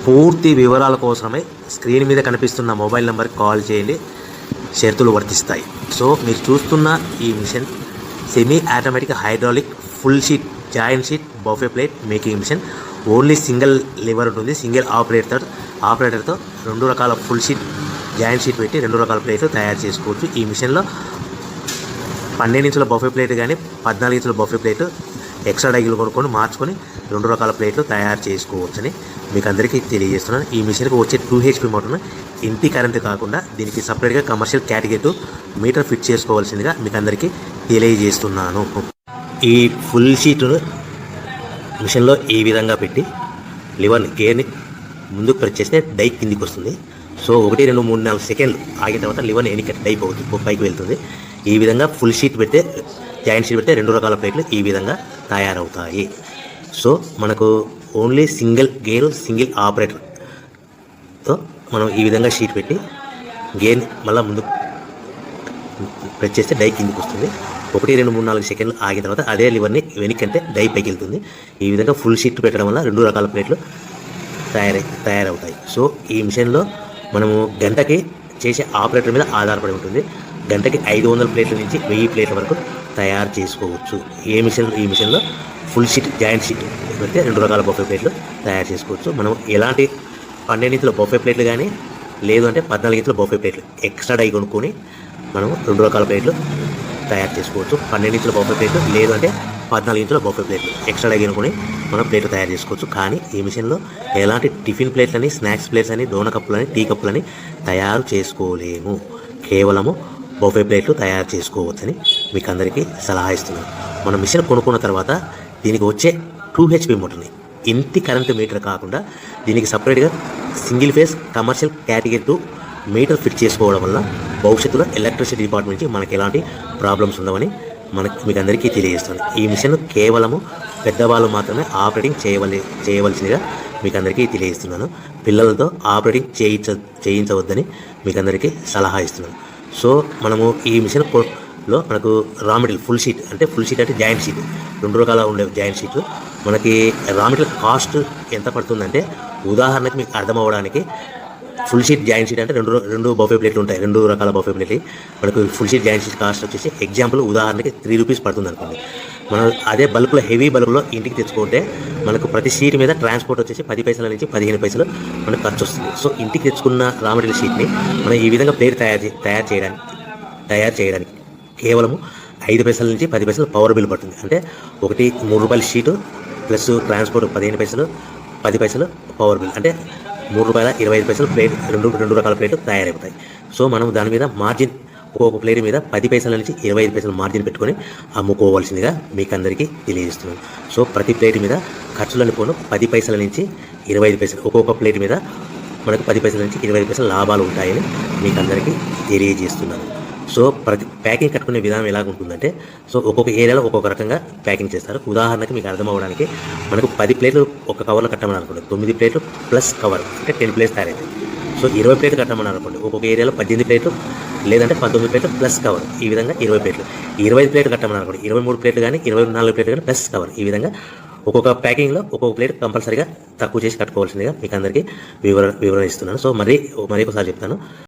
పూర్తి వివరాల కోసమే స్క్రీన్ మీద కనిపిస్తున్న మొబైల్ నెంబర్కి కాల్ చేయండి, షరతులు వర్తిస్తాయి. సో మీరు చూస్తున్న ఈ machine semi automatic hydraulic full sheet joint sheet buffet plate making machine. Only single lever ఉంటుంది, సింగిల్ ఆపరేటర్తో 2 రకాల ఫుల్ షీట్ జాయింట్ షీట్ పెట్టి 2 రకాల ప్లేట్లు తయారు చేసుకోవచ్చు. ఈ మిషన్లో 12 ఇంచుల బఫే ప్లేట్ కానీ 14 ఇంచుల బఫే ప్లేట్ ఎక్స్ట్రా డైగులు కొనుక్కొని మార్చుకొని 2 రకాల ప్లేట్లు తయారు చేసుకోవచ్చని మీకు అందరికీ తెలియజేస్తున్నాను. ఈ మిషన్కి వచ్చే 2 HP మోటార్ను ఇంటి కరెంటు కాకుండా దీనికి సపరేట్గా కమర్షియల్ కేటగిరీ మీటర్ ఫిట్ చేసుకోవాల్సిందిగా మీకు అందరికీ తెలియజేస్తున్నాను. ఈ ఫుల్ షీట్ను మిషన్లో ఈ విధంగా పెట్టి లివర్ని గేర్ని ముందుకు ప్రెస్ చేస్తే డై కిందికి వస్తుంది. సో 1 2 3 4 సెకండ్లు ఆగిన తర్వాత లివర్ని ఎన్నిక డై పైకి వెళ్తుంది. ఈ విధంగా ఫుల్ షీట్ పెడితే జాయింట్ షీట్ పెడితే 2 రకాల ప్లేట్లు ఈ విధంగా తయారవుతాయి. సో మనకు ఓన్లీ సింగిల్ గేరు సింగిల్ ఆపరేటర్తో మనం ఈ విధంగా షీట్ పెట్టి గేర్ని మళ్ళీ ముందు ప్రెస్ చేస్తే డై కిందికి వస్తుంది. 1 2 3 4 సెకండ్లు ఆగిన తర్వాత అదే లివర్ని వెనక్కంటే డై పైకి వెళ్తుంది. ఈ విధంగా ఫుల్ షీట్ పెట్టడం వల్ల 2 రకాల ప్లేట్లు తయారవుతాయి. సో ఈ మిషన్లో మనము గంటకి చేసే ఆపరేటర్ మీద ఆధారపడి ఉంటుంది. గంటకి 500 ప్లేట్ల నుంచి 1000 ప్లేట్ల వరకు తయారు చేసుకోవచ్చు. ఈ మిషన్లో ఫుల్ షీట్ జాయింట్ షీట్ పెడితే 2 రకాల బఫే ప్లేట్లు తయారు చేసుకోవచ్చు. మనం ఎలాంటి 12 ఇంచుల బఫే ప్లేట్లు కానీ లేదు అంటే 14 ఇంచుల బఫే ప్లేట్లు ఎక్స్ట్రా డై కొనుక్కొని మనం 2 రకాల ప్లేట్లు తయారు చేసుకోవచ్చు. 12 ఇంచుల బఫే ప్లేట్లు లేదు అంటే 14 ఇంచుల బఫే ప్లేట్లు ఎక్స్ట్రా డై కొనుక్కొని మనం ప్లేట్లు తయారు చేసుకోవచ్చు. కానీ ఈ మిషన్లో ఎలాంటి టిఫిన్ ప్లేట్లని స్నాక్స్ ప్లేట్స్ అని డోనా కప్పులని టీ కప్పులని తయారు చేసుకోలేము. కేవలము బఫే ప్లేట్లు తయారు చేసుకోవచ్చని మీకు అందరికీ సలహా ఇస్తున్నాను. మనం మిషన్ కొనుక్కున్న తర్వాత దీనికి వచ్చే 2 HP మోటార్ని ఇంటి కరెంటు మీటర్ కాకుండా దీనికి సపరేట్గా single phase commercial category 2 metre fit చేసుకోవడం వల్ల భవిష్యత్తులో ఎలక్ట్రిసిటీ డిపార్ట్మెంట్ నుంచి మనకి ఎలాంటి ప్రాబ్లమ్స్ ఉండవని మీకు అందరికీ తెలియజేస్తాను. ఈ మిషన్ కేవలము పెద్దవాళ్ళు మాత్రమే ఆపరేటింగ్ చేయవలసిందిగా మీకు అందరికీ తెలియజేస్తున్నాను. పిల్లలతో ఆపరేటింగ్ చేయించవద్దని మీకు అందరికీ సలహా ఇస్తున్నాను. సో మనము ఈ మిషన్లో మనకు రా మెటీరియల్ ఫుల్ షీట్ అంటే జాయింట్ షీట్ 2 రకాల ఉండే జాయింట్ షీట్ మనకి రా మెటీరియల్ కాస్ట్ ఎంత పడుతుందంటే ఉదాహరణకి మీకు అర్థం అవ్వడానికి ఫుల్ షీట్ జాయింట్ షీట్ అంటే రెండు బఫే ప్లేట్లు ఉంటాయి, 2 రకాల బఫే ప్లేట్లు. మనకు full sheet joint sheet cost వచ్చేసి ఎగ్జాంపుల్ ఉదాహరణకి 3 రూపీస్ పడుతుంది అనుకోండి. మనం అదే బల్క్లో హెవీ బల్క్లో ఇంటికి తెచ్చుకుంటే మనకు ప్రతి షీట్ మీద ట్రాన్స్పోర్ట్ వచ్చేసి 10 పైసల నుంచి 15 పైసలు మనకు ఖర్చు వస్తుంది. సో ఇంటికి తెచ్చుకున్న రా మెటీరియల్ షీట్ని మనం ఈ విధంగా ప్లేట్ తయారు చేయడానికి కేవలము 5 పైసల నుంచి 10 పైసలు పవర్ బిల్ పడుతుంది. అంటే ఒకటి 3 రూపాయల షీటు ప్లస్ ట్రాన్స్పోర్ట్ 15 పైసలు 10 పైసలు పవర్ బిల్ అంటే 3 రూపాయల 25 పైసలు ప్లేట్ 2 రకాల ప్లేట్లు తయారైపోతాయి. సో మనం దాని మీద మార్జిన్ ఒక్కొక్క ప్లేట్ మీద 10 పైసల నుంచి 25 పైసలు మార్జిన్ పెట్టుకొని అమ్ముకోవాల్సిందిగా మీకు అందరికీ తెలియజేస్తున్నాను. సో ప్రతి ప్లేట్ మీద ఖర్చులను పోను 10 పైసల నుంచి 25 పైసలు ఒక్కొక్క ప్లేట్ మీద మనకు 10 పైసల నుంచి 25 పైసలు లాభాలు ఉంటాయని మీకు అందరికీ తెలియజేస్తున్నాను. సో ప్రతి ప్యాకింగ్ కట్టుకునే విధానం ఎలాగుంటుందంటే సో ఒక్కొక్క ఏరియాలో ఒక్కొక్క రకంగా ప్యాకింగ్ చేస్తారు. ఉదాహరణకి మీకు అర్థం అవ్వడానికి మనకు 10 ప్లేట్లు ఒక కవర్లో కట్టమని అనుకోండి, 9 ప్లేట్లు ప్లస్ కవర్ అంటే 10 ప్లేట్స్ తయారవుతాయి. సో 20 ప్లేట్లు కట్టమని అనుకోండి, ఒక్కొక్క ఏరియాలో 18 ప్లేట్లు లేదంటే 19 ప్లేట్లు ప్లస్ కవర్, ఈ విధంగా 20 ప్లేట్లు. 25 ప్లేట్లు కట్టమని అనుకోండి, 23 ప్లేట్లు కానీ 24 ప్లేట్లు కానీ ప్లస్ కవర్, ఈ విధంగా ఒక్కొక్క ప్యాకింగ్లో ఒక్కొక్క ప్లేట్ కంపల్సరీగా తక్కువ చేసి కట్టుకోవాల్సిందిగా మీకు అందరికీ వివరణ ఇస్తున్నాను. సో మరి ఒకసారి చెప్తాను.